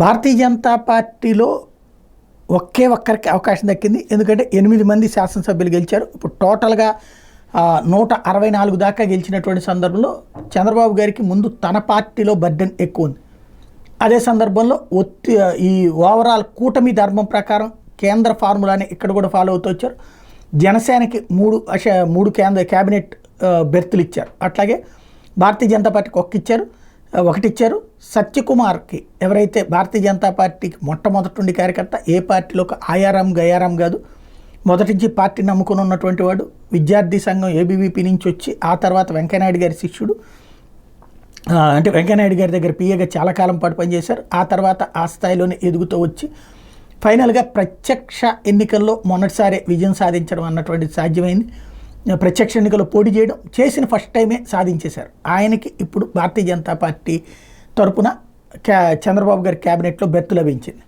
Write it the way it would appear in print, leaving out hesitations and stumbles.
భారతీయ జనతా పార్టీలో ఒక్కరికి అవకాశం దక్కింది. ఎందుకంటే 8 మంది శాసనసభ్యులు గెలిచారు. ఇప్పుడు టోటల్గా 164 దాకా గెలిచినటువంటి సందర్భంలో చంద్రబాబు గారికి ముందు తన పార్టీలో బర్డెన్ ఎక్కువ ఉంది. అదే సందర్భంలో ఈ ఓవరాల్ కూటమి ధర్మం ప్రకారం కేంద్ర ఫార్ములాని ఇక్కడ కూడా ఫాలో అవుతూ వచ్చారు. జనసేనకి 3 కేంద్ర క్యాబినెట్ బెర్తులు ఇచ్చారు. అట్లాగే భారతీయ జనతా పార్టీకి ఒకటిచ్చారు. సత్యకుమార్కి ఎవరైతే భారతీయ జనతా పార్టీకి మొట్టమొదటి నుండి కార్యకర్త, ఏ పార్టీలోకి గయారాం కాదు, మొదటి నుంచి పార్టీని నమ్ముకుని ఉన్నటువంటి వాడు, విద్యార్థి సంఘం ఏబీవీపీ నుంచి వచ్చి ఆ తర్వాత వెంకయ్యనాయుడు గారి శిష్యుడు, అంటే వెంకయ్యనాయుడు గారి దగ్గర పిఏగా చాలా కాలం పాటు పనిచేశారు. ఆ తర్వాత ఆ స్థాయిలోనే ఎదుగుతూ వచ్చి ఫైనల్గా ప్రత్యక్ష ఎన్నికల్లో మొన్నటిసారి విజయం సాధించడం అన్నటువంటిది సాధ్యమైంది. ప్రత్యక్ష ఎన్నికల్లో పోటీ చేసిన ఫస్ట్ టైమే సాధించేశారు. ఆయనకి ఇప్పుడు భారతీయ జనతా పార్టీ తరపున చంద్రబాబు గారి క్యాబినెట్లో బెర్తు లభించింది.